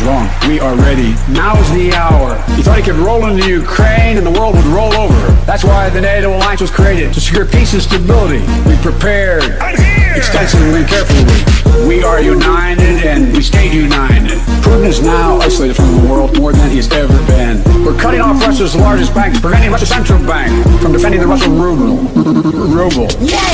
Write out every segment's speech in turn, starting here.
Putin's wrong. We are ready. Now's the hour. He thought he could roll into Ukraine and the world would roll over. That's why the NATO alliance was created, to secure peace and stability. We prepared extensively and carefully. We are united and we stayed united. Putin is now isolated from the world more than he's ever been. We're cutting off Russia's largest banks, preventing Russia's central bank from defending the Russian ruble.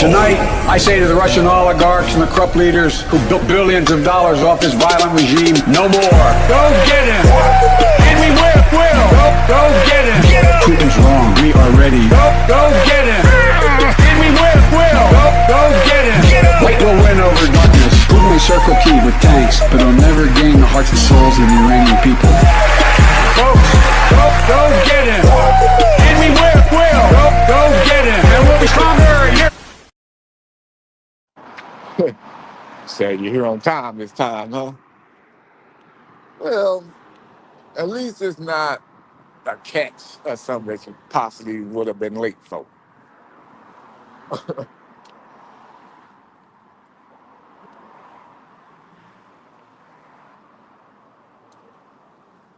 Tonight, I say to the Russian oligarchs and the corrupt leaders who built billions of dollars off this violent regime, no more. Go get him! And we will! Go get him! Putin's wrong. We are ready. Go get him! And we will! Go get him! Light will win over darkness. Putin may circle Kyiv with tanks, but he'll never gain the hearts and souls of the Iranian people. Folks, go get him! And we will! Go get him! And we'll be stronger! Said you're here on time this time, huh? Well, at least it's not a catch or something that you possibly would have been late for.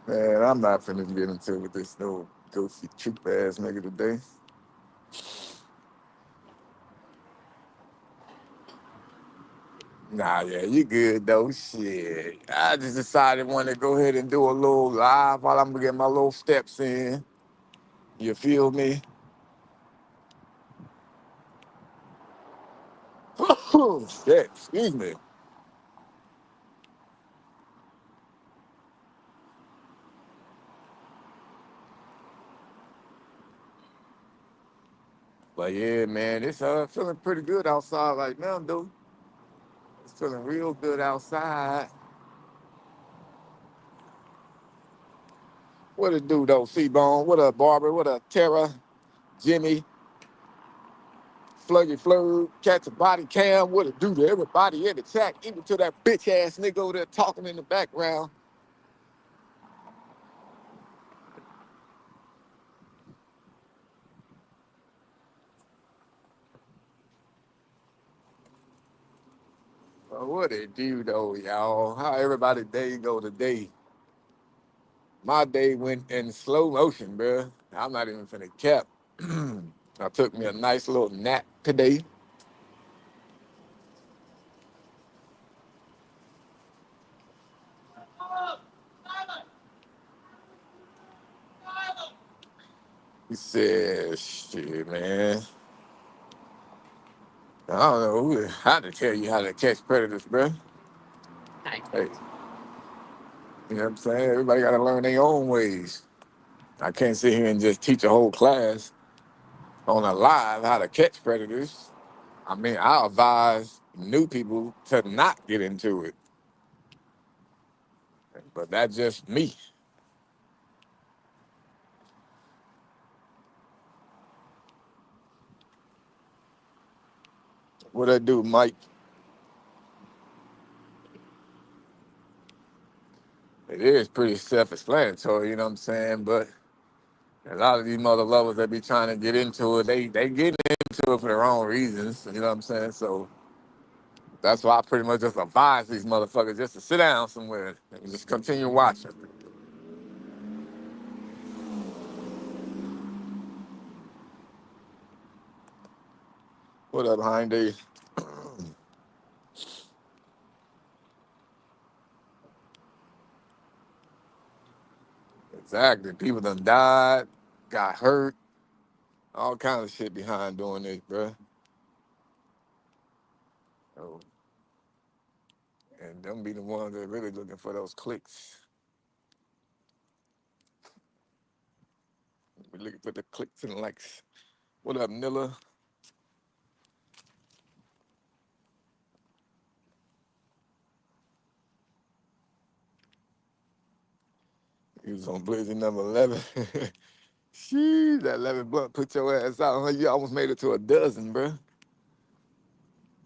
Man, I'm not finna get into it with this no goofy troop ass nigga today. Nah, yeah, you good though. Shit. I just decided wanted to go ahead and do a little live while I'm getting my little steps in. You feel me? Shit, excuse me. But yeah, man, it's feeling pretty good outside right now, though. It's feeling real good outside. What it do though, C-Bone? What up, Barbara? What up, Tara? Jimmy? Fluggy Flurg? Catch a body cam? What it do to everybody in the chat? Even to that bitch ass nigga over there talking in the background. What it do though, y'all? How everybody day go today? My day went in slow motion, bruh. I'm not even finna cap. I took me a nice little nap today. He said, shit, man. I don't know how to tell you how to catch predators, bruh. Hey, you know what I'm saying? Everybody got to learn their own ways. I can't sit here and just teach a whole class on a live how to catch predators. I mean, I advise new people to not get into it, but that's just me. What I do, Mike? It is pretty self-explanatory, you know what I'm saying? But a lot of these mother lovers that be trying to get into it, they get into it for their own reasons, you know what I'm saying? So that's why I pretty much just advise these motherfuckers just to sit down somewhere and just continue watching. What up, Hindy? Exactly. People done died, got hurt, all kinds of shit behind doing this, bruh. So, and them be the ones that really looking for those clicks. We looking for the clicks and likes. What up, Nilla? He was on Blizzy number 11. Sheesh, that 11 blunt put your ass out. Huh? You almost made it to a dozen, bruh.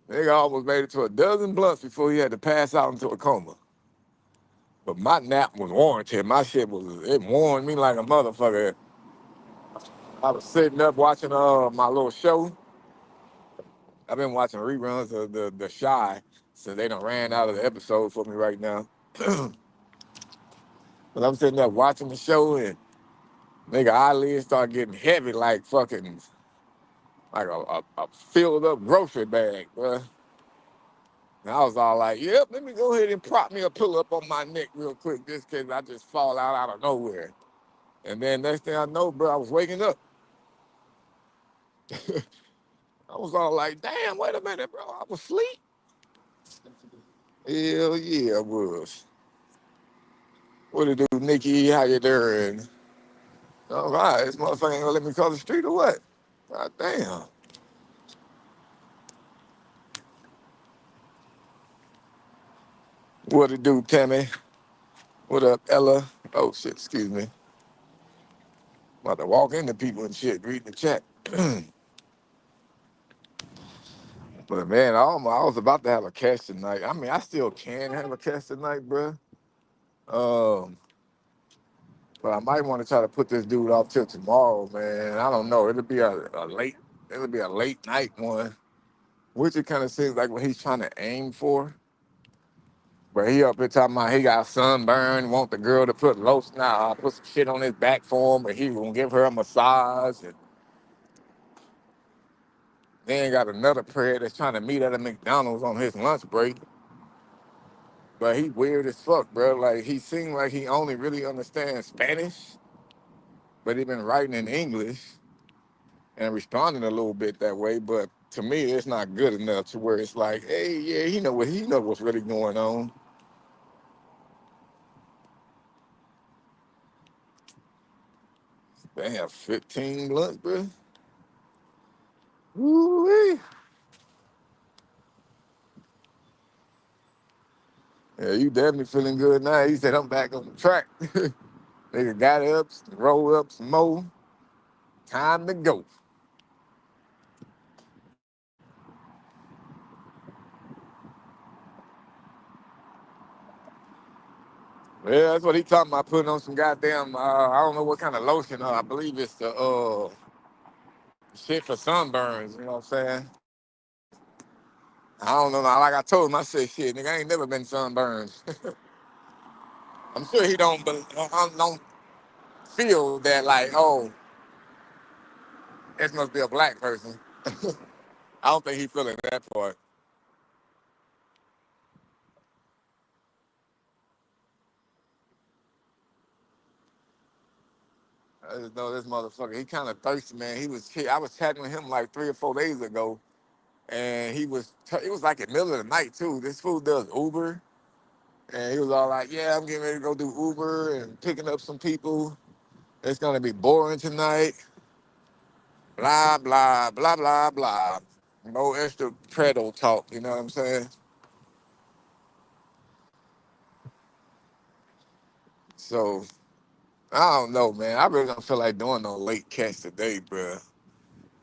Nigga almost made it to a dozen blunts before he had to pass out into a coma. But my nap was warranted. My shit it warned me like a motherfucker. I was sitting up watching my little show. I've been watching reruns of the Shy, so they done ran out of the episode for me right now. But I'm sitting there watching the show and nigga eyelids start getting heavy like fucking like a filled up grocery bag, bro. And I was all like, yep, let me go ahead and prop me a pillow up on my neck real quick just cause I just fall out of nowhere. And then next thing I know, bro, I was waking up. I was all like, damn, wait a minute, bro. I was asleep. Hell yeah, I was. What it do, Nikki? How you doing? All right, this motherfucker ain't gonna let me cross the street or what? God damn. What it do, Tammy? What up, Ella? Oh shit, excuse me. About to walk into people and shit, reading the chat. But man, I was about to have a catch tonight. I mean, I still can have a catch tonight, bro. Um, but I might want to try to put this dude off till tomorrow, man. I don't know. It'll be a late night one, which it kind of seems like what he's trying to aim for. But he up here talking about he got sunburn, want the girl to put lotion, put some shit on his back for him, and he gonna give her a massage. And then got another prayer that's trying to meet at a McDonald's on his lunch break. But he weird as fuck, bro. Like he seemed like he only really understands Spanish, but he been writing in English and responding a little bit that way. But to me, it's not good enough to where it's like, hey, yeah, he know what's really going on. Damn, 15 blunts, bro. Woo-wee. Yeah, you definitely feeling good now. He said, I'm back on the track. Nigga got up, rolled up some more. Time to go. Yeah, that's what he talking about, putting on some goddamn, I don't know what kind of lotion. I believe it's the shit for sunburns, you know what I'm saying? I don't know. Like I told him, I said, shit, nigga, I ain't never been sunburned. I'm sure he don't feel that like, oh, this must be a black person. I don't think he feeling that part. I just know this motherfucker. He kind of thirsty, man. I was chatting with him like 3 or 4 days ago, and it was like in the middle of the night too. This fool does Uber, and he was all like, "Yeah, I'm getting ready to go do Uber and picking up some people. It's gonna be boring tonight." Blah blah blah blah blah. No extra pedo talk. You know what I'm saying? So I don't know, man. I really don't feel like doing no late catch today, bro.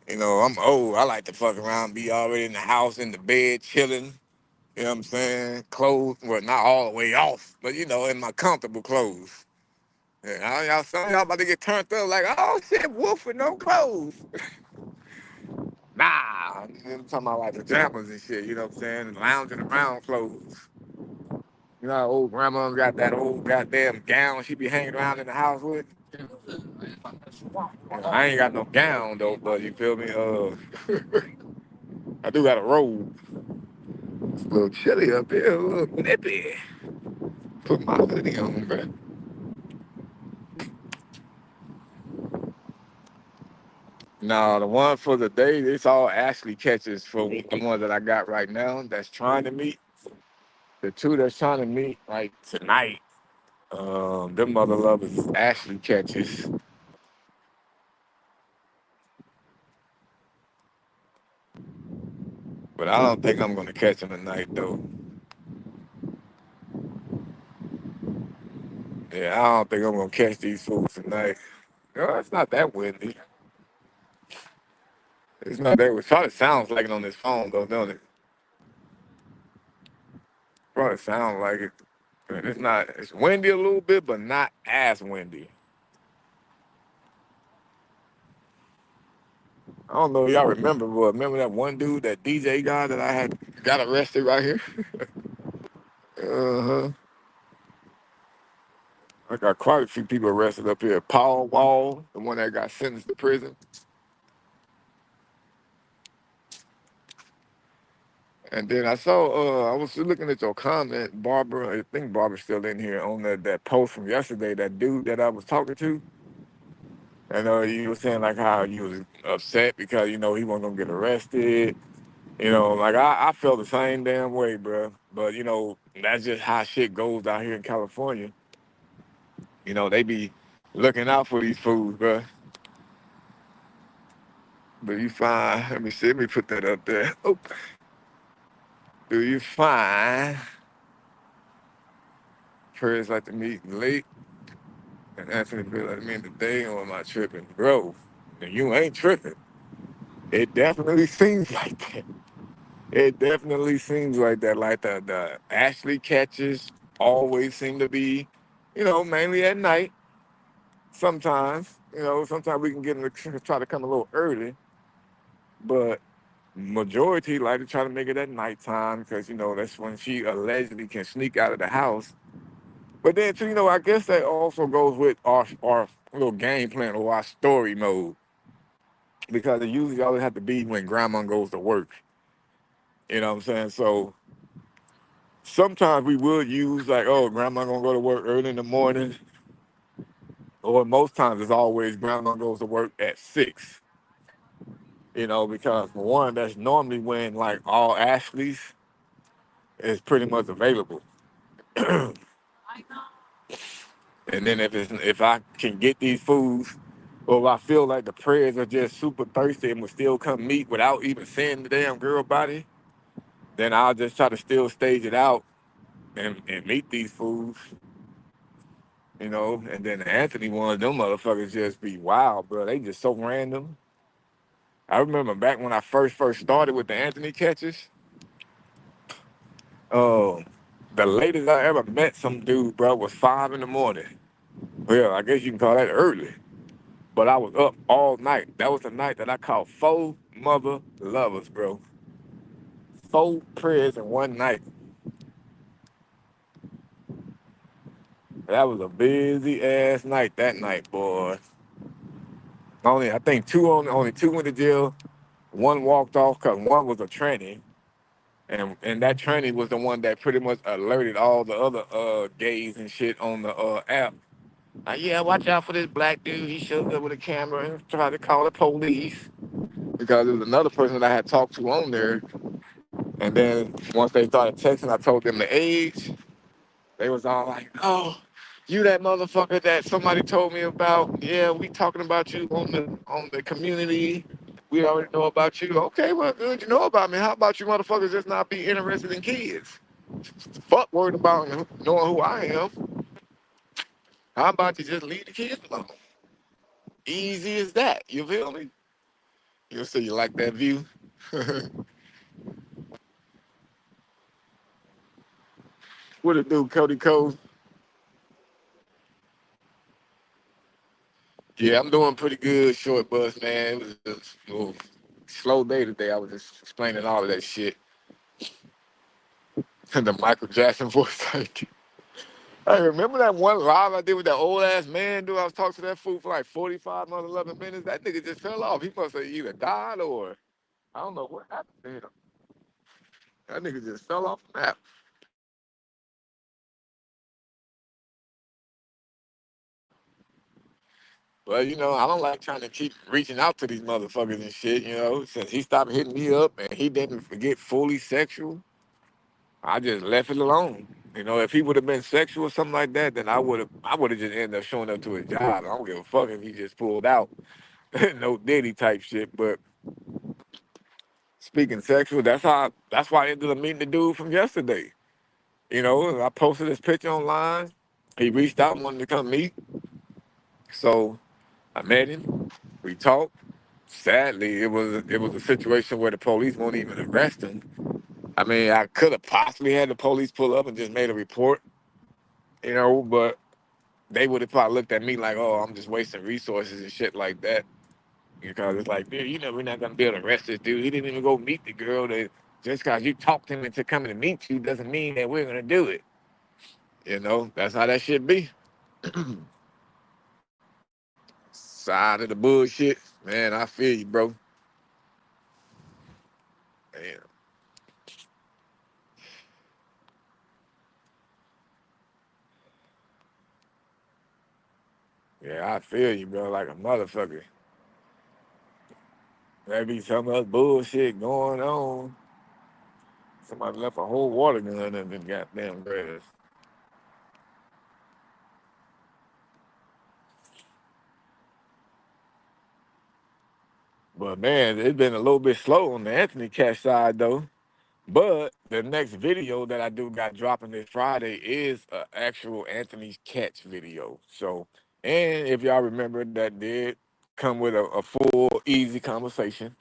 You know, I'm old. I like to fuck around, be already in the house, in the bed, chilling. You know what I'm saying? Clothes, well, not all the way off, but you know, in my comfortable clothes. Yeah, some of y'all about to get turned up like, oh shit, Wolf with no clothes. Nah, I'm talking about like pajamas and shit, you know what I'm saying? And lounging around clothes. You know how old grandma got that old goddamn gown she be hanging around in the house with? I ain't got no gown though, but you feel me? I do got a robe. It's a little chilly up here, a little nippy. Put my hoodie on, bro. No, the one for the day, it's all Ashley catches for the one that I got right now that's trying to meet. The two that's trying to meet like tonight, them mother lovers is Ashley catches. But I don't think I'm gonna catch them tonight though. Yeah, I don't think I'm gonna catch these fools tonight. It's not that windy. It's not that. It probably sounds like it on this phone though, don't it? Probably sounds like it. And it's not. It's windy a little bit, but not as windy. I don't know if y'all remember, but remember that one dude, that DJ guy that I had got arrested right here? Uh-huh. I got quite a few people arrested up here. Paul Wall, the one that got sentenced to prison. And then I saw, I was looking at your comment, Barbara. I think Barbara's still in here on that post from yesterday. That dude that I was talking to, and you were saying like how you was upset because he wasn't gonna get arrested. Like I felt the same damn way, bro. But that's just how shit goes out here in California. They be looking out for these fools, bro. Do you find? Let me see. Let me put that up there. Oh, do you find prayers like to meet late and Anthony feel like me today, or am I tripping, bro? And you ain't tripping. It definitely seems like that. It definitely seems like that. Like the Ashley catches always seem to be, mainly at night. Sometimes, sometimes we can get them to try to come a little early, but majority like to try to make it at nighttime because that's when she allegedly can sneak out of the house. But then too, I guess that also goes with our little game plan or our story mode because it usually always have to be when grandma goes to work. You know what I'm saying? So sometimes we would use like, oh, grandma gonna go to work early in the morning, or most times it's always grandma goes to work at 6. Because for one, that's normally when like all Ashleys is pretty much available. And then if I can get these foods, or if I feel like the prayers are just super thirsty and will still come meet without even seeing the damn girl body, then I'll just try to still stage it out and meet these fools. And then the Anthony ones, them motherfuckers just be wild, bro. They just so random. I remember back when I first started with the Anthony catches, uh, the latest I ever met some dude, bro, was 5 in the morning. Well, I guess you can call that early. But I was up all night. That was the night that I caught 4 mother lovers, bro. 4 prayers in one night. That was a busy ass night that night, boy. I think only two went to jail. One walked off because one was a tranny, and that tranny was the one that pretty much alerted all the other gays and shit on the app. Like, yeah, watch out for this black dude. He showed up with a camera and tried to call the police because there was another person that I had talked to on there. And then once they started texting, I told them the age. They was all like, "Oh, you that motherfucker that somebody told me about? Yeah, we talking about you on the community. We already know about you. Okay, well, good, you know about me. How about you motherfuckers just not be interested in kids? Fuck worried about knowing who I am. How about you just leave the kids alone? Easy as that. You feel me? You say you like that view? What it do, Cody Cole? Yeah, I'm doing pretty good, short bus, man. It was just a little slow day today. I was just explaining all of that shit. And the Michael Jackson voice. Like, hey, remember that one live I did with that old ass man, dude? I was talking to that fool for like 45 another 11 minutes. That nigga just fell off. He must have either died or I don't know what happened to him. That nigga just fell off the map. But I don't like trying to keep reaching out to these motherfuckers and shit, Since he stopped hitting me up and he didn't get fully sexual, I just left it alone. If he would have been sexual or something like that, then I would have just ended up showing up to his job. I don't give a fuck if he just pulled out. No Diddy type shit. But speaking sexual, that's why I ended up meeting the dude from yesterday. I posted his picture online. He reached out and wanted to come meet. So I met him. We talked. Sadly, it was a situation where the police won't even arrest him. I mean, I could have possibly had the police pull up and just made a report, but they would have probably looked at me like, oh, I'm just wasting resources and shit like that. Because it's like, dude, we're not gonna be able to arrest this dude. He didn't even go meet the girl. That just because you talked him into coming to meet you doesn't mean that we're gonna do it. That's how that should be. Side of the bullshit. Man, I feel you, bro. Damn. Yeah, I feel you, bro, like a motherfucker. There be some other bullshit going on. Somebody left a whole water gun in the goddamn grass. But man, it's been a little bit slow on the Anthony Cash side though. But the next video that I do got dropping this Friday is an actual Anthony's catch video. So, and if y'all remember, that did come with a full, easy conversation.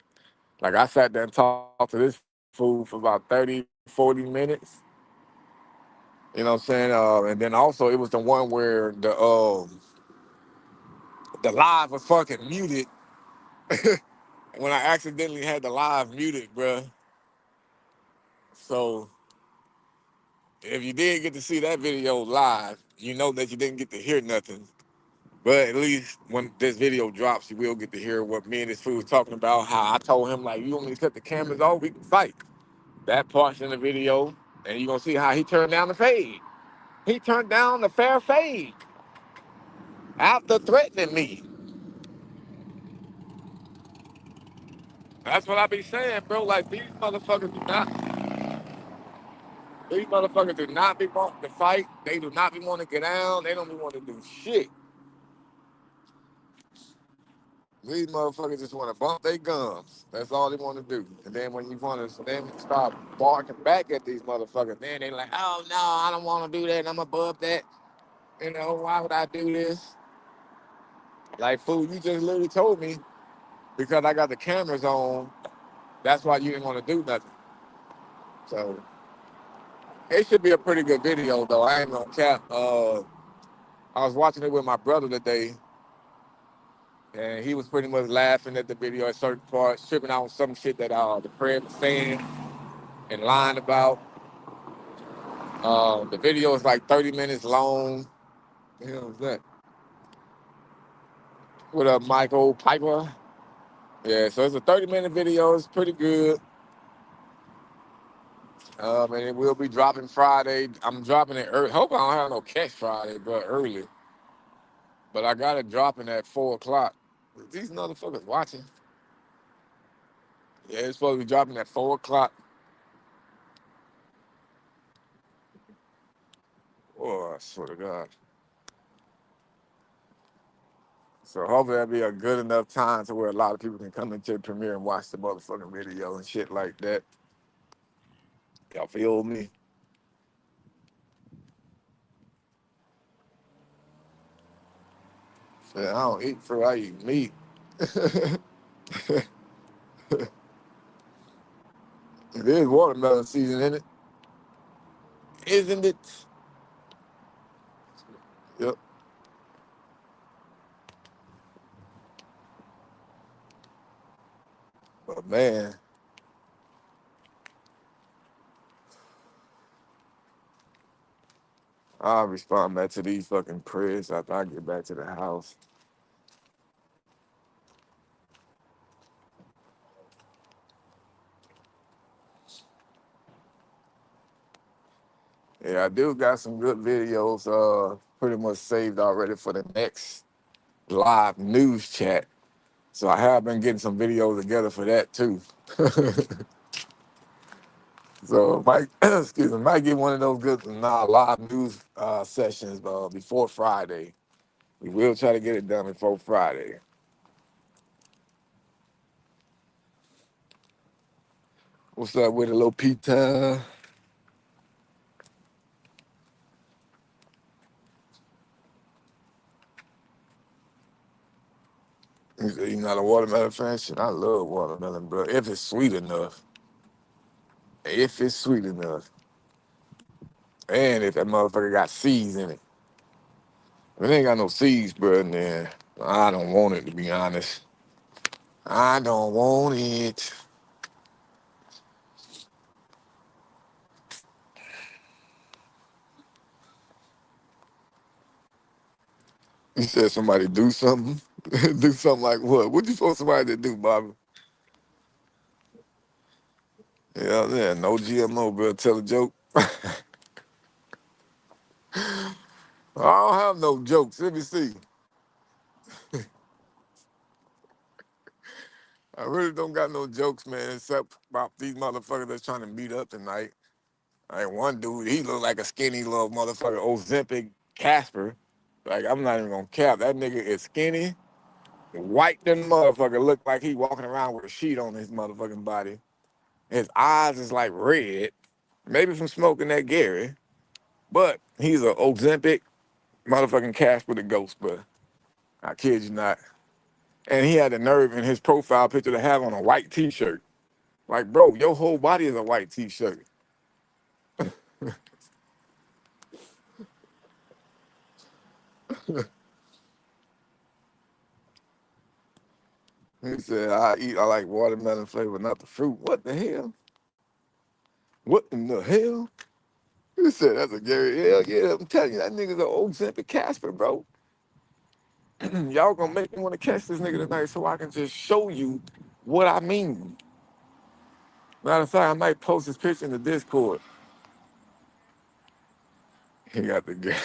Like I sat there and talked to this fool for about 30, 40 minutes. You know what I'm saying? And then also it was the one where the live was fucking muted when I accidentally had the live muted, bruh. So if you did get to see that video live, you know that you didn't get to hear nothing. But at least when this video drops, you will get to hear what me and this fool was talking about. How I told him, like, you want me to cut the cameras off, we can fight. That part's in the video, and you're gonna see how he turned down the fade. He turned down the fair fade after threatening me. That's what I be saying, bro. Like these motherfuckers do not be wanting to fight. They do not be wanting to get down. They don't be wanting to do shit. These motherfuckers just want to bump their gums. That's all they want to do. And then when you want to then start barking back at these motherfuckers, then they like, oh no, I don't want to do that. I'm above that. You know, why would I do this? Like, fool, you just literally told me because I got the cameras on. That's why you didn't want to do nothing. So it should be a pretty good video, though. I ain't gonna cap. I was watching it with my brother today, and he was pretty much laughing at the video at certain parts, tripping out on some shit that the prayer was saying and lying about. The video is like 30 minutes long. The hell is that? What up, Michael Piper? Yeah, so it's a 30-minute video. It's pretty good. And it will be dropping Friday. I'm dropping it early. Hope I don't have no catch Friday, but early. But I got it dropping at 4 o'clock. These motherfuckers watching. Yeah, it's supposed to be dropping at 4 o'clock. Oh, I swear to God. So hopefully that'll be a good enough time to where a lot of people can come into the premiere and watch the motherfucking video and shit like that. Y'all feel me? Yeah, I don't eat fruit, I eat meat. There's watermelon season in it, isn't it? Yep. But man, I'll respond back to these fucking prayers after I get back to the house. Yeah, I do got some good videos pretty much saved already for the next live news chat. So I have been getting some videos together for that too. So Mike, excuse me, might get one of those good live news sessions before Friday. We will try to get it done before Friday. What's up with a little pizza? You say you're not a watermelon fan? Shit, I love watermelon, bro. If it's sweet enough. If it's sweet enough. And if that motherfucker got seeds in it. If it ain't got no seeds, bro, then I don't want it, to be honest. I don't want it. You said somebody do something? Do something like what? What you supposed somebody to do, Bobby? Yeah, no GMO, bro. Tell a joke. I don't have no jokes. Let me see. I really don't got no jokes, man, except about these motherfuckers that's trying to meet up tonight. Like one dude, he look like a skinny little motherfucker, Ozempic Casper. Like I'm not even gonna cap. That nigga is skinny, white than motherfucker. Look like he walking around with a sheet on his motherfucking body. His eyes is like red, maybe from smoking that Gary. But he's a Ozempic motherfucking Casper the ghost, but I kid you not. And he had the nerve in his profile picture to have on a white t-shirt. Like, bro, your whole body is a white t-shirt. He said, I like watermelon flavor, not the fruit. What the hell? What in the hell? He said, that's a Gary. Hell yeah, I'm telling you, that nigga's an old Ozempic Casper, bro. Y'all gonna make me want to catch this nigga tonight so I can just show you what I mean. Matter of fact, I might post his picture in the Discord. He got the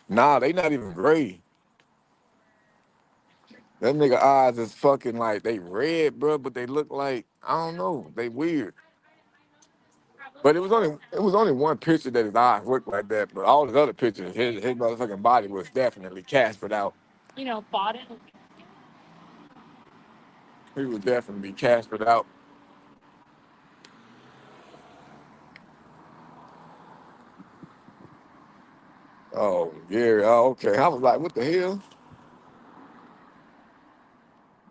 Nah, they not even gray. That nigga eyes is fucking like they red, bro, but they look like I don't know, they weird. But it was only one picture that his eyes looked like that, but all his other pictures, his motherfucking body was definitely Caspered out. He was definitely Caspered out. Oh, Gary, oh, okay. I was like, what the hell?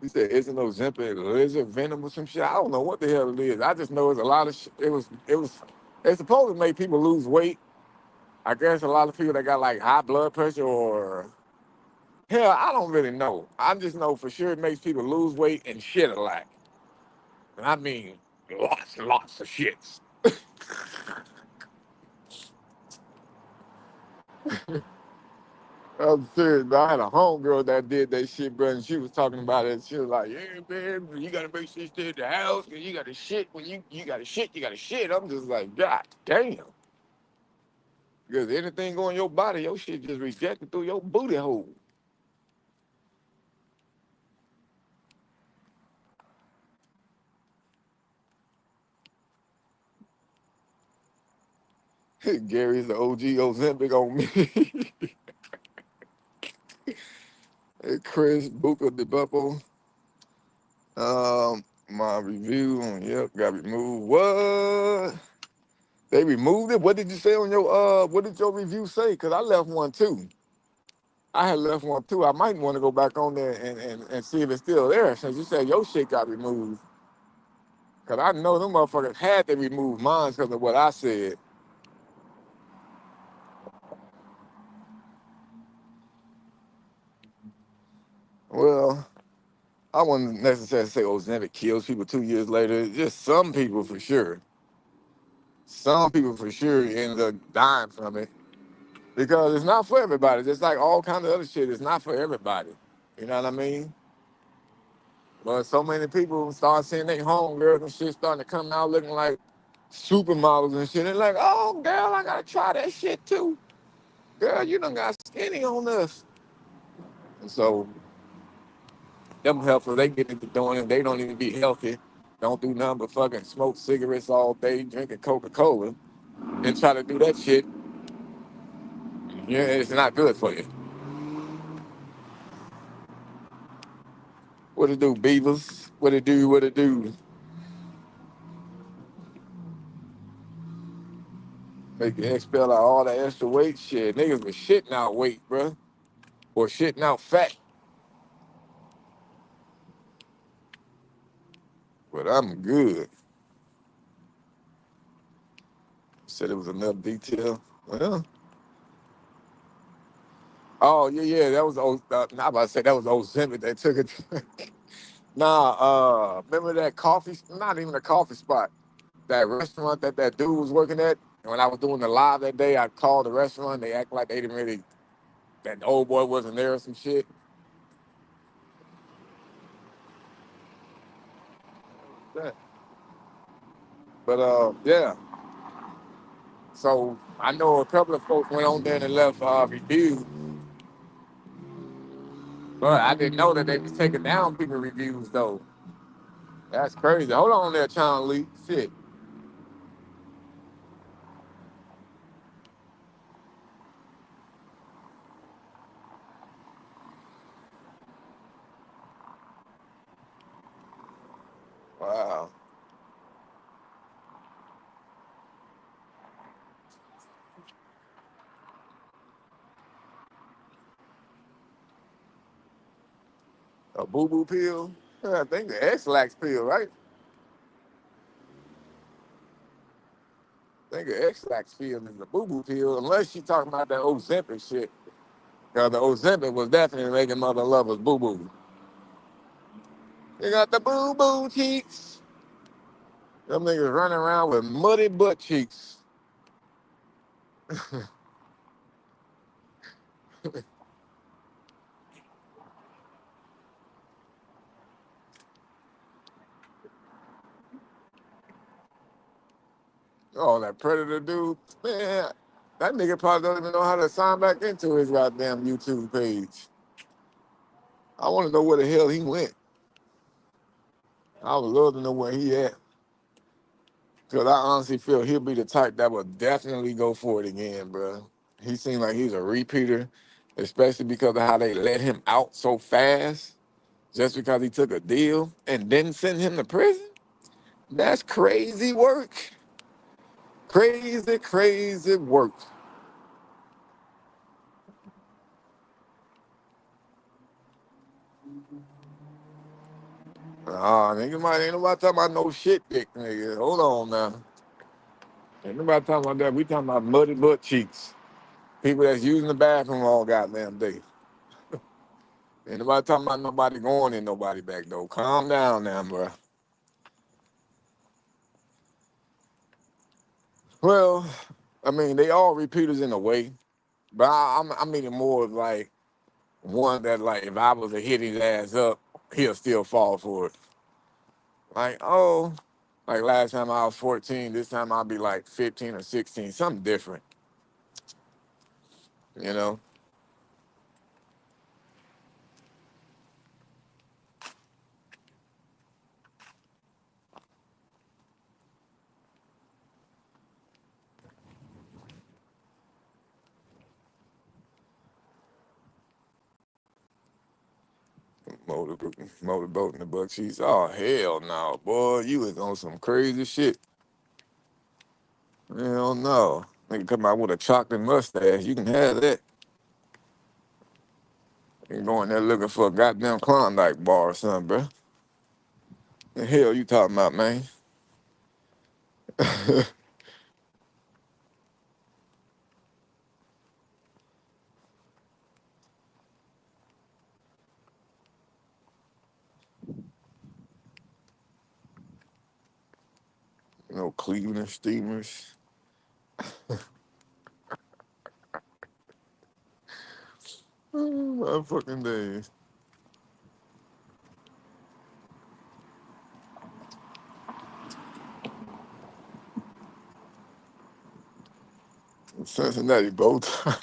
He said, isn't no Ozempic lizard venom or some shit? I don't know what the hell it is. I just know it's a lot of shit. It's supposed to make people lose weight. I guess a lot of people that got like high blood pressure or hell, I don't really know. I just know for sure it makes people lose weight and shit a lot. And I mean, lots and lots of shits. I'm serious, bro. I had a homegirl that did that shit, bro, and she was talking about it. She was like, yeah, man, you gotta make sure you stay at the house, cause you gotta shit when you gotta shit, you gotta shit. I'm just like, God damn. Because anything going in your body, your shit just rejected through your booty hole. Gary's the OG Ozempic on me. Hey, Chris Buka de Beppo. My review on yep got removed. What? They removed it? What did you say on your what did your review say? Cause I left one too. I had left one too. I might want to go back on there and see if it's still there since you said your shit got removed. Cause I know them motherfuckers had to remove mine because of what I said. Well, I wouldn't necessarily say Ozempic kills people 2 years later. Just some people for sure. Some people for sure end up dying from it because it's not for everybody. Just like all kind of other shit, it's not for everybody. You know what I mean? But so many people start seeing their homegirls and shit starting to come out looking like supermodels and shit. And like, oh, girl, I gotta try that shit too. Girl, you done got skinny on us. And so them helpers, they get into doing it. They don't even be healthy. Don't do nothing but fucking smoke cigarettes all day, drinking Coca-Cola, and try to do that shit. Yeah, it's not good for you. What it do, beavers? What it do? What it do? Make you expel out all that extra weight. Shit, niggas was shitting out weight, bruh. Or shitting out fat. But I'm good. Said it was enough detail. Well, oh yeah, that was old. Nah, I'm about to say that was old Zimmy that took it. Nah, remember that coffee? Not even a coffee spot. That restaurant that dude was working at. And when I was doing the live that day, I called the restaurant. They act like they didn't really that the old boy wasn't there or some shit. Yeah. But yeah. So I know a couple of folks went on there and left reviews, but I didn't know that they was taking down people reviews though. That's crazy. Hold on there, Channel Lee. Shit. Wow. A boo boo pill? Yeah, I think the X-Lax pill, right? I think the X-Lax pill is a boo boo pill, unless she talking about that Ozempic shit. Because the Ozempic was definitely making mother lovers boo boo. You got the boo boo cheeks. Them niggas running around with muddy butt cheeks. Oh, that Predator dude, man, that nigga probably don't even know how to sign back into his goddamn YouTube page. I want to know where the hell he went. I would love to know where he at. Because I honestly feel he'll be the type that would definitely go for it again, bro. He seemed like he's a repeater, especially because of how they let him out so fast just because he took a deal and didn't send him to prison. That's crazy work. Crazy, crazy work. Nigga, ain't nobody talking about no shit dick, nigga. Hold on now. Ain't nobody talking about that. We talking about muddy butt cheeks. People that's using the bathroom all goddamn day. Ain't nobody talking about nobody going in nobody back though. Calm down now, bro. Well, I mean, they all repeaters in a way, but I mean it more of like one that like if I was to hit his ass up, he'll still fall for it. Like, oh, like last time I was 14, this time I'll be like 15 or 16, something different, you know? Motor, motorboating the buck cheese. Oh, hell no, boy, you was on some crazy shit. Hell no. Nigga come out with a chocolate mustache, you can have that. You can go in there looking for a goddamn Klondike bar or something, bro. The hell you talking about, man? No Cleveland steamers. Oh, my fucking days. Cincinnati bow tie.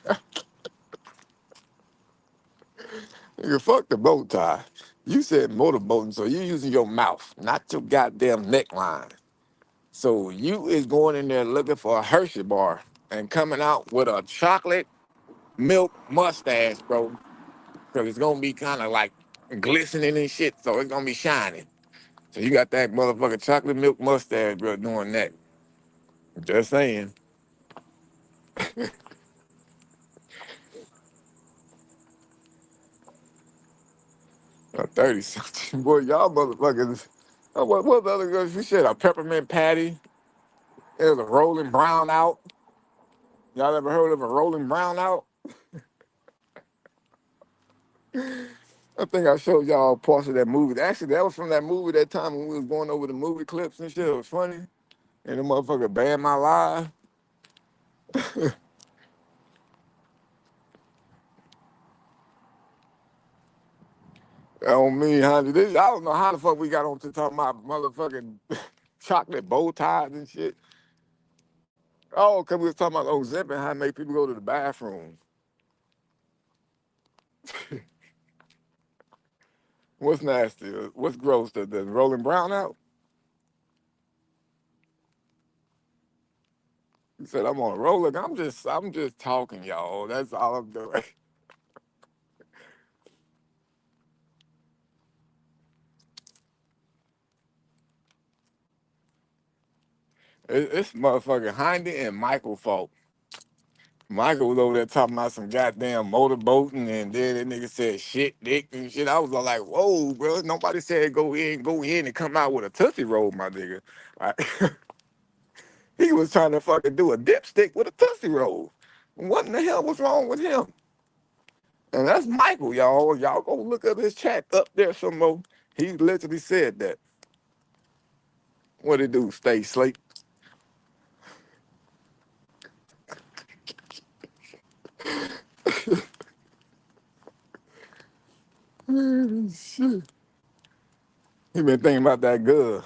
Nigga, fuck the bow tie. You said motorboating, so you using your mouth, not your goddamn neckline. So you is going in there looking for a Hershey bar and coming out with a chocolate milk mustache, bro. Because it's gonna be kind of like glistening and shit, so it's gonna be shining. So you got that motherfucking chocolate milk mustache, bro, doing that. Just saying. 30 something. Boy, y'all motherfuckers. What the other girl? She said a peppermint patty. There's a rolling brown out. Y'all ever heard of a rolling brown out? I think I showed y'all parts of that movie. Actually, that was from that movie that time when we was going over the movie clips and shit. It was funny. And the motherfucker banned my live. On me, honey. This, I don't know how the fuck we got on to talking about motherfucking chocolate bow ties and shit. Oh, because we was talking about Ozempic and how to make people go to the bathroom. What's nasty? What's gross? The rolling brown out? He said, I'm on a roller. I'm just talking, y'all. That's all I'm doing. It's motherfucking Hindy and Michael fault. Michael was over there talking about some goddamn motorboating, and then that nigga said shit, dick, and shit. I was like, whoa, bro. Nobody said go in, and come out with a Tootsie Roll, my nigga. Like, he was trying to fucking do a dipstick with a Tootsie Roll. What in the hell was wrong with him? And that's Michael, y'all. Y'all go look up his chat up there some more. He literally said that. What it do? Stay sleep. Shit. He been thinking about that girl.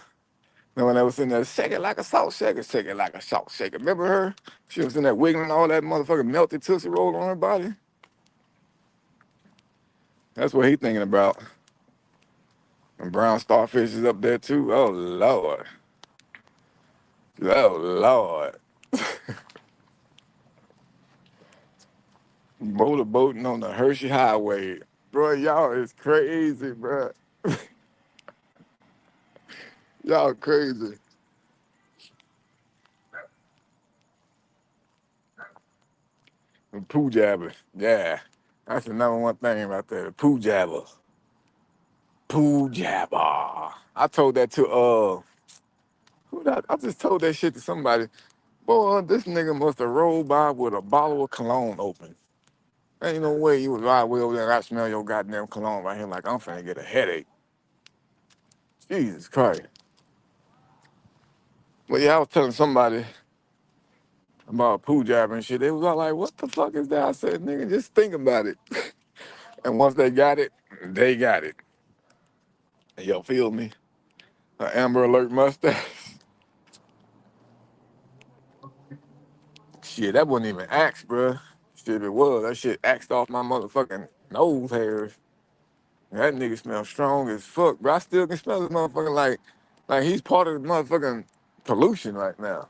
And when I was in there, shake it like a salt shaker, shake it like a salt shaker. Remember her? She was in there wiggling all that motherfucking melted Tootsie Roll on her body. That's what he thinking about. And brown starfish is up there too. Oh Lord. Oh Lord. Motorboating on the Hershey Highway. Bro, y'all is crazy, bro. Y'all crazy. The poo jabber. Yeah. That's the number one thing right there. The poo jabber. Poo jabber. I told that to who that I just told that shit to somebody. Boy, this nigga must have rolled by with a bottle of cologne open. Ain't no way you was right way over there and I smell your goddamn cologne right here like I'm finna get a headache. Jesus Christ. But yeah, I was telling somebody about poo jabber and shit. They was all like, what the fuck is that? I said, nigga, just think about it. And once they got it, they got it. Y'all feel me? An Amber Alert mustache. Shit, that wasn't even axe, bruh. Shit, if it was, that shit axed off my motherfucking nose hairs. That nigga smell strong as fuck, bro. I still can smell this motherfucker like he's part of the motherfucking pollution right now.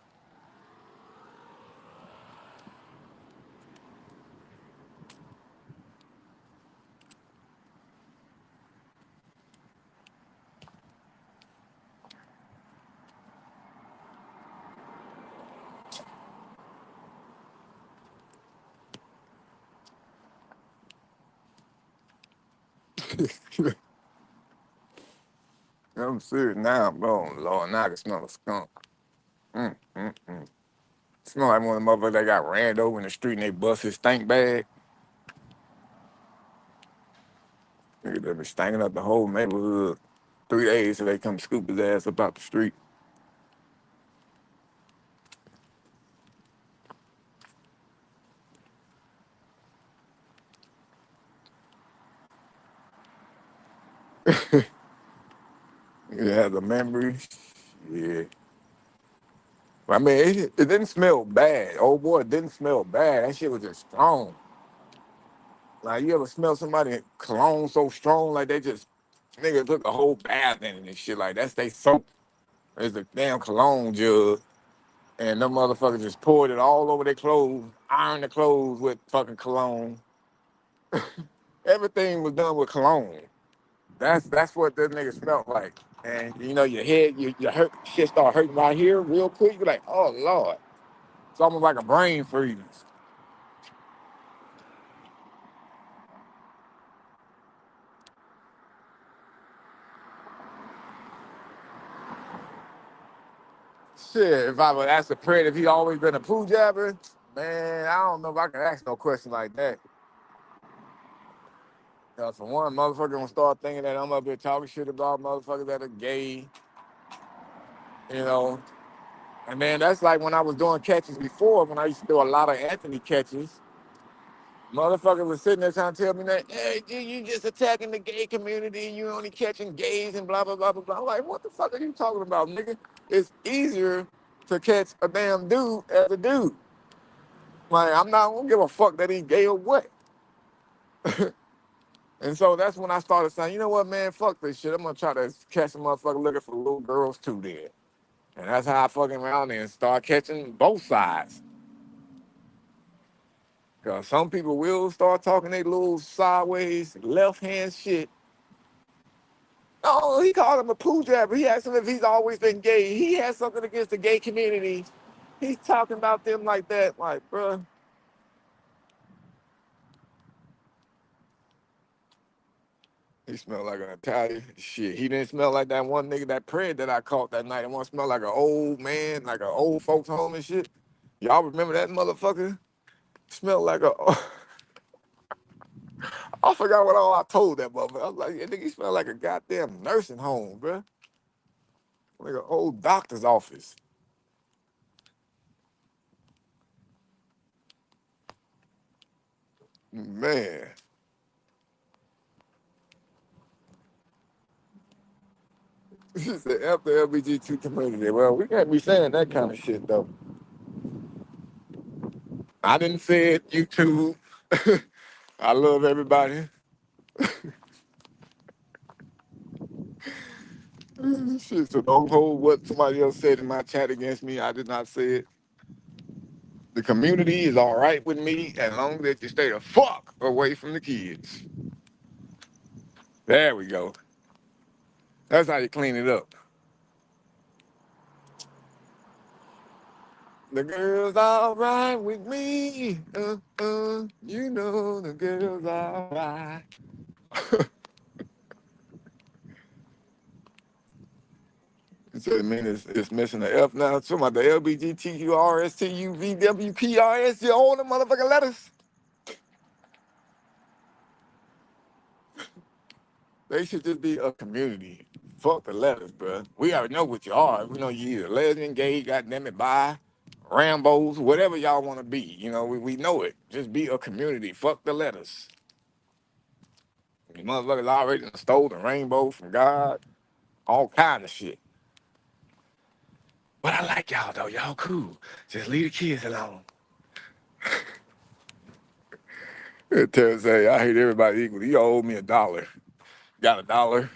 I'm serious now, bro. Lord, now I can smell a skunk. Mm, mm, mm. Smell like one of the motherfuckers that got ran over in the street and they bust his stink bag. Nigga, they been stinking up the whole neighborhood 3 days till they come scoop his ass up out the street. Yeah, the memories. Yeah. I mean, it didn't smell bad. Oh boy, it didn't smell bad. That shit was just strong. Like, you ever smell somebody cologne so strong, like they just, nigga took a whole bath in it and shit. Like, that's they soap. It's a damn cologne jug. And them motherfuckers just poured it all over their clothes, ironed the clothes with fucking cologne. Everything was done with cologne. That's what that nigga smelled like. And you know, your head, your hurt, shit start hurting right here real quick. You're like, oh Lord. It's almost like a brain freeze. Shit, if I would ask the prayer if he always been a poo jabber, man, I don't know if I can ask no question like that. For one, motherfucker gonna start thinking that I'm up here talking shit about motherfuckers that are gay, you know. And then that's like when I was doing catches before, when I used to do a lot of Anthony catches, Motherfucker was sitting there trying to tell me that, hey, dude, you just attacking the gay community, you only catching gays and blah, blah, blah, blah, blah. I'm like, what the fuck are you talking about, nigga? It's easier to catch a damn dude as a dude. Like, I'm not gonna give a fuck that he gay or what. And so that's when I started saying, you know what, man, fuck this shit. I'm gonna try to catch a motherfucker looking for little girls too then. And that's how I fucking around there and start catching both sides. Cause some people will start talking they little sideways, left hand shit. Oh, he called him a poo jabber. He asked him if he's always been gay. He has something against the gay community. He's talking about them like that. Like, bruh, he smelled like an Italian. Shit, he didn't smell like that one nigga that prayed that I caught that night. That one smelled like an old man, like an old folks home and shit. Y'all remember that motherfucker? Smelled like a. I forgot what all I told that motherfucker. I was like, yeah, nigga, he smelled like a goddamn nursing home, bruh. Like an old doctor's office. Man. She said, F the LBGT community. Well, we can't be saying that kind of shit, though. I didn't say it, YouTube. I love everybody. Shit, so don't hold what somebody else said in my chat against me. I did not say it. The community is all right with me as long as you stay the fuck away from the kids. There we go. That's how you clean it up. The girl's all right with me. You know the girl's all right. It said, man, it's missing the F now. Talking about the LBGTQRSTUVWPRS, you all the motherfucking letters. They should just be a community. Fuck the letters, bro. We already know what you are. We know you either lesbian, gay, goddamn it, bi, Rambos, whatever y'all want to be. You know, we know it. Just be a community. Fuck the letters. You motherfuckers already done stole the rainbow from God. All kind of shit. But I like y'all, though. Y'all cool. Just leave the kids alone. Terry say, I hate everybody equally. You owe me $1. Got $1?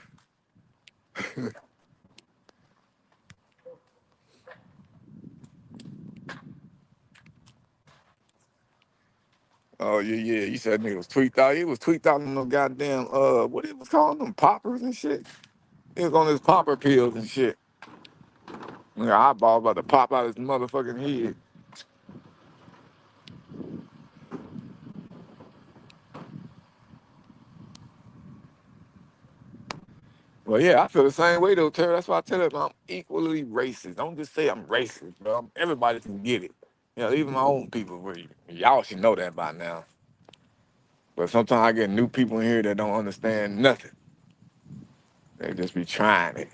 Oh, yeah, yeah. You said nigga was tweaked out. He was tweaked out on them goddamn, what it was called? Them poppers and shit. He was on his popper pills and shit. Nigga, eyeball about to pop out his motherfucking head. Well, yeah, I feel the same way, though, Terry. That's why I tell him I'm equally racist. Don't just say I'm racist, bro. Everybody can get it. You know, even my own people, y'all should know that by now. But sometimes I get new people in here that don't understand nothing. They just be trying it.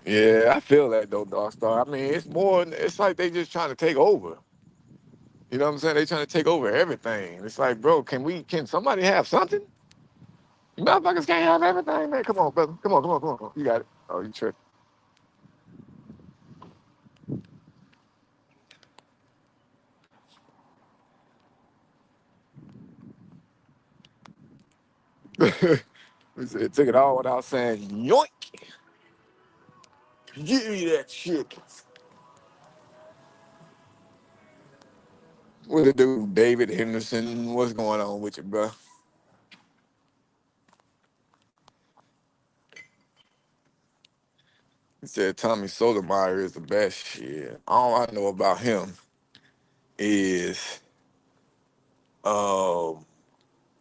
Yeah, I feel that though, Dark Star. I mean, it's like they just trying to take over. You know what I'm saying? They trying to take over everything. It's like, bro, can somebody have something? You motherfuckers can't have everything, man. Come on, brother. Come on, come on, come on. You got it. Oh, you tripping. We said, took it all without saying yoink. Give me that shit. What it do, David Henderson? What's going on with you, bro? He said Tommy Sotomayor is the best shit. All I know about him is um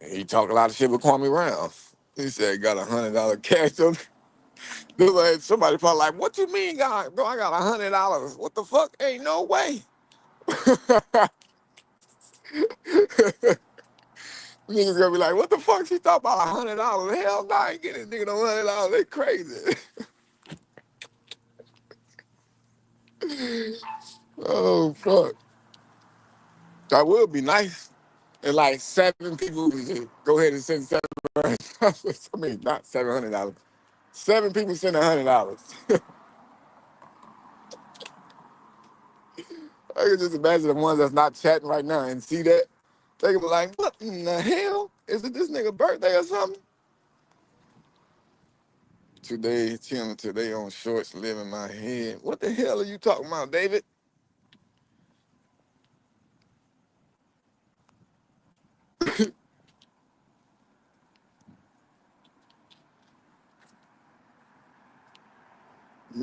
he talk a lot of shit with Kwame Brown. He said got $100 cash on. Like, somebody probably like, what you mean, God? Bro, I got $100. What the fuck? Ain't no way. Niggas gonna be like, what the fuck she talking about $100? Hell no, I ain't getting this nigga no $100. They crazy. Oh fuck. That would be nice. And like 7 people would just go ahead and send $700. I mean, not $700. 7 people send $100. I can just imagine the ones that's not chatting right now and see that. They can be like, what in the hell? Is it this nigga birthday or something? Today, Tim, today on shorts, live in my head. What the hell are you talking about, David?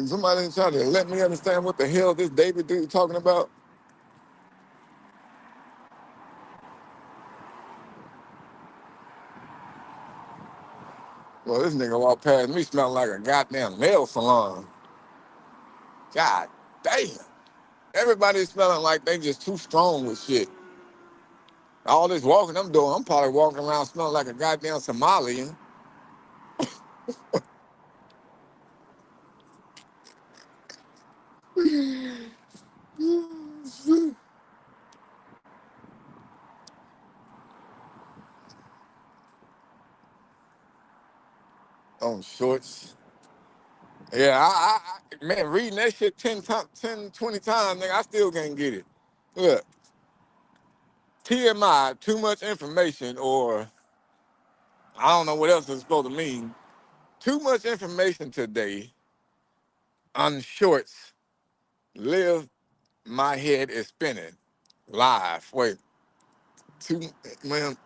Somebody trying to let me understand what the hell this David dude talking about. Well, this nigga walked past me smelling like a goddamn nail salon. God damn. Everybody's smelling like they just too strong with shit. All this walking I'm doing, I'm probably walking around smelling like a goddamn Somalian. On shorts. Yeah, man, reading that shit 10 times, 10, 20 times, nigga, I still can't get it. Look, TMI, too much information, or I don't know what else it's supposed to mean. Too much information today on shorts. Live, my head is spinning. Live. Wait, too, man,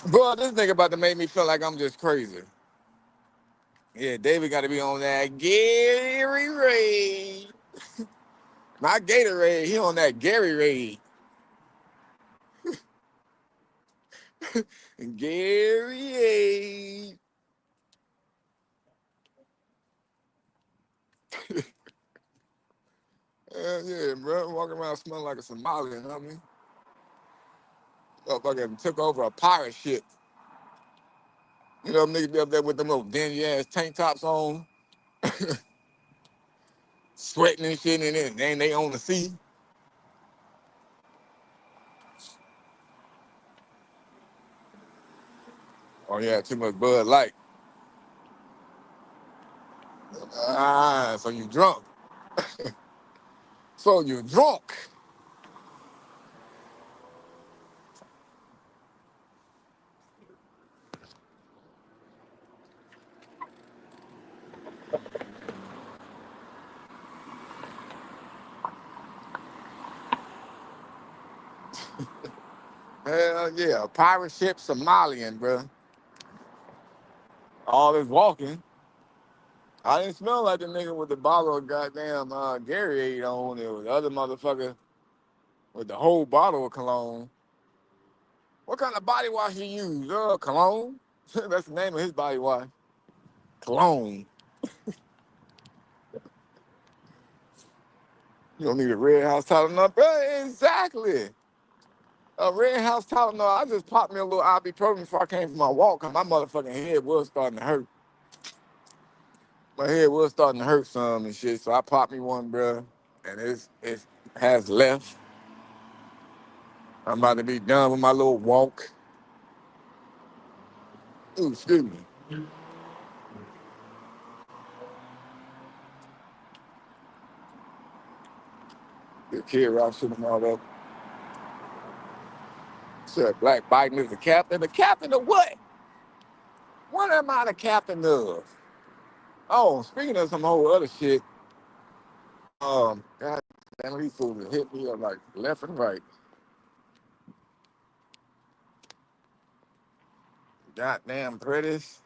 bro, this nigga about to make me feel like I'm just crazy. Yeah, David got to be on that Gary Ray. Not Gatorade, he on that Gary Ray. Gary A. Yeah, bro, walking around smelling like a Somalian, you know what I mean? Motherfucker took over a pirate ship. You know, them niggas be up there with them little dingy ass tank tops on, sweating and shit, and then they on the sea. Oh, yeah, too much Bud Light. Ah, so you drunk. So you drunk. Hell yeah, a pirate ship Somalian, bro. All this walking. I didn't smell like the nigga with the bottle of goddamn Gatorade on. It was the other motherfucker with the whole bottle of cologne. What kind of body wash you use? Cologne. That's the name of his body wash. Cologne. You don't need a red house Tylenol, bro. Exactly. A red house Tylenol. I just popped me a little ibuprofen before I came from my walk, cause my motherfucking head was starting to hurt. My head was starting to hurt some and shit, so I popped me one, bro, and it has left. I'm about to be done with my little walk. Ooh, excuse me. The kid rock shit and all that. Said Black Biden is the captain. The captain of what? What am I the captain of? Oh, speaking of some whole other shit, God damn, these fools hit me up like left and right. Goddamn pretties.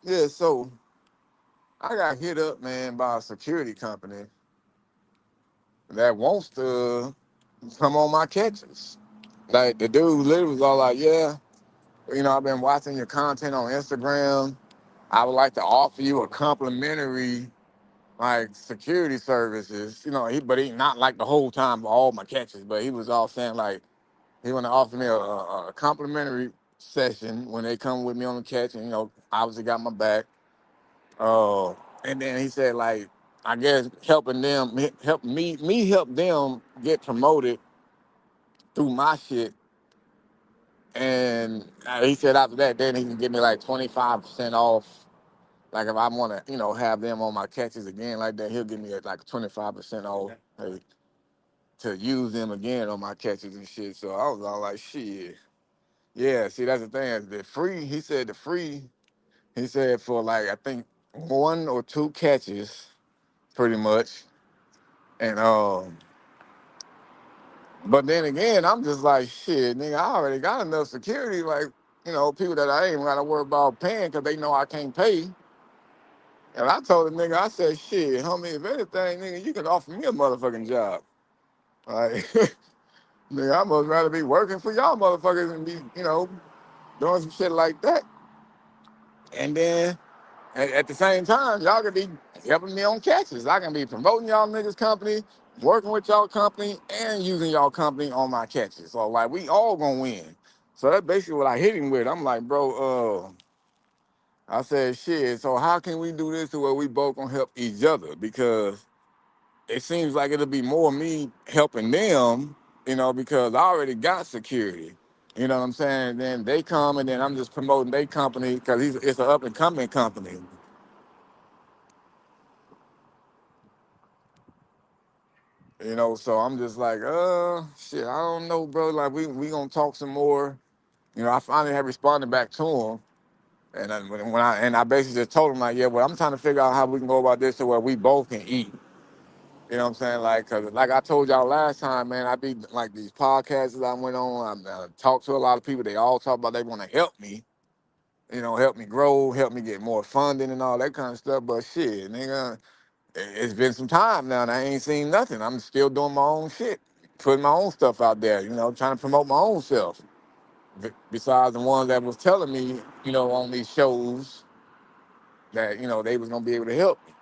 Yeah, so I got hit up, man, by a security company that wants to come on my catches. Like the dude literally was all like, yeah, I've been watching your content on Instagram. I would like to offer you a complimentary like security services. But he not like the whole time for all my catches, but he was all saying like he want to offer me a complimentary session when they come with me on the catch, and obviously got my back. Uh, and then he said like, I guess helping them help me help them get promoted through my shit. And he said after that, then he can give me like 25% off. Like if I want to, have them on my catches again like that, he'll give me like 25% off, hey, to use them again on my catches and shit. So I was all like, shit. Yeah, see, that's the thing. The free, he said the free, he said for like, I think 1 or 2 catches, pretty much. And, but then again, I'm just like, shit, nigga, I already got enough security. Like, people that I ain't even got to worry about paying because they know I can't pay. And I told the nigga, I said, shit, homie, if anything, nigga, you can offer me a motherfucking job. Like, nigga, I must rather be working for y'all motherfuckers and be, doing some shit like that. And then at the same time, y'all could be helping me on catches. I can be promoting y'all niggas company, working with y'all company, and using y'all company on my catches. So like we all gonna win. So that's basically what I hit him with. I'm like, bro, I said, shit, so how can we do this to where we both gonna help each other? Because it seems like it'll be more me helping them, because I already got security. You know what I'm saying? Then they come and then I'm just promoting their company because it's an up and coming company. So I'm just like, shit, I don't know, bro. Like we gonna talk some more. I finally have responded back to him, and I basically just told him like, yeah, well, I'm trying to figure out how we can go about this so where we both can eat. You know what I'm saying? Like, cause like I told y'all last time, man, I be like these podcasts that I went on. I talked to a lot of people. They all talk about they want to help me. Help me grow, help me get more funding and all that kind of stuff. But shit, nigga, it's been some time now and I ain't seen nothing. I'm still doing my own shit, putting my own stuff out there, trying to promote my own self. Besides the ones that was telling me, on these shows that, they was gonna be able to help me.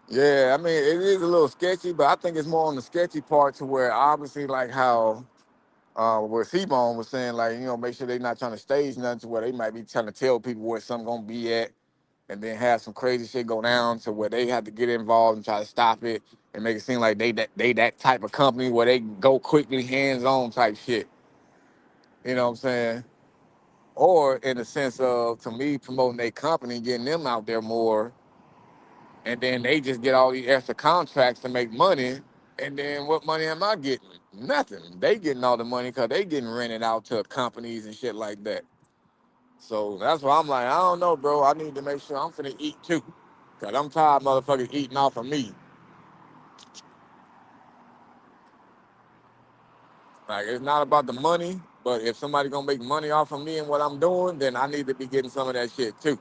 Yeah, I mean, it is a little sketchy, but I think it's more on the sketchy part to where obviously like how where C-Bone was saying, like, make sure they're not trying to stage nothing to where they might be trying to tell people where something gonna be at and then have some crazy shit go down to where they have to get involved and try to stop it and make it seem like they that type of company where they go quickly hands on type shit. You know what I'm saying? Or in the sense of to me promoting their company, getting them out there more, and then they just get all these extra contracts to make money. And then what money am I getting? Nothing. They getting all the money because they getting rented out to companies and shit like that. So that's why I'm like, I don't know, bro. I need to make sure I'm finna eat too. Cause I'm tired of motherfuckers eating off of me. Like it's not about the money, but if somebody gonna make money off of me and what I'm doing, then I need to be getting some of that shit too.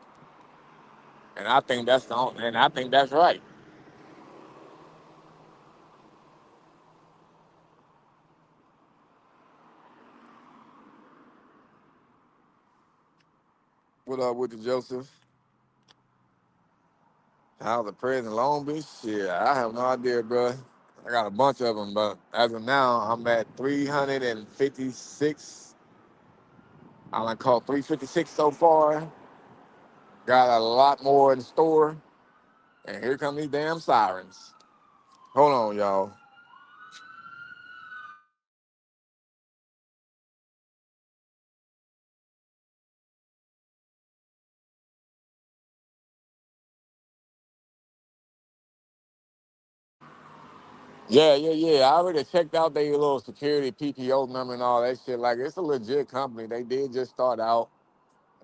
And I think that's and I think that's right. What up with the Joseph? How's the prison Long Beach? Shit, I have no idea, bro. I got a bunch of them, but as of now, I'm at 356. I like call 356 so far. Got a lot more in store, and here come these damn sirens. Hold on, y'all. Yeah, yeah, yeah. I already checked out their little security PPO number and all that shit. Like, it's a legit company. They did just start out.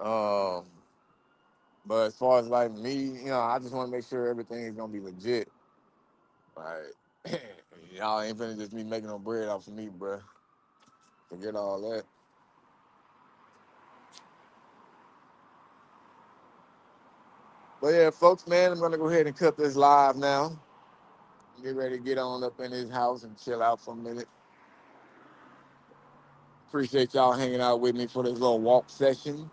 Um, but as far as like me, I just want to make sure everything is gonna be legit. Like, y'all ain't finna just be making no bread off of me, bruh. Forget all that. But yeah, folks, man, I'm gonna go ahead and cut this live now. Get ready to get on up in his house and chill out for a minute. Appreciate y'all hanging out with me for this little walk session.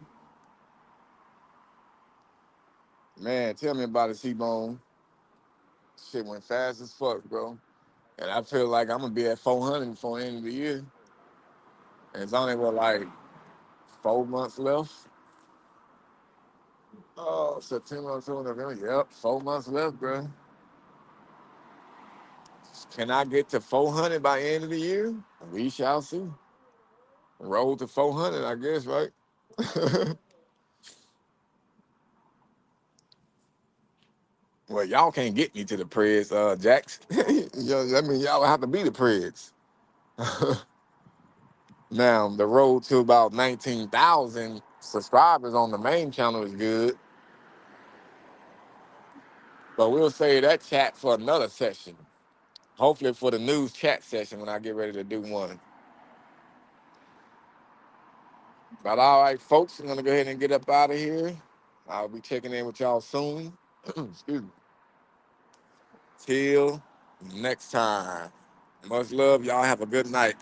Man, tell me about it, C-Bone. Shit went fast as fuck, bro. And I feel like I'm gonna be at 400 before the end of the year. And it's only what, like 4 months left. Oh, September, October, November. Yep, 4 months left, bro. Can I get to 400 by the end of the year? We shall see. Roll to 400, I guess, right? Well, y'all can't get me to the Preds, Jacks. I mean, y'all have to be the Preds. Now, the road to about 19,000 subscribers on the main channel is good, but we'll save that chat for another session. Hopefully for the news chat session when I get ready to do one. But all right, folks, I'm going to go ahead and get up out of here. I'll be checking in with y'all soon. Excuse me. Till next time. Much love. Y'all have a good night.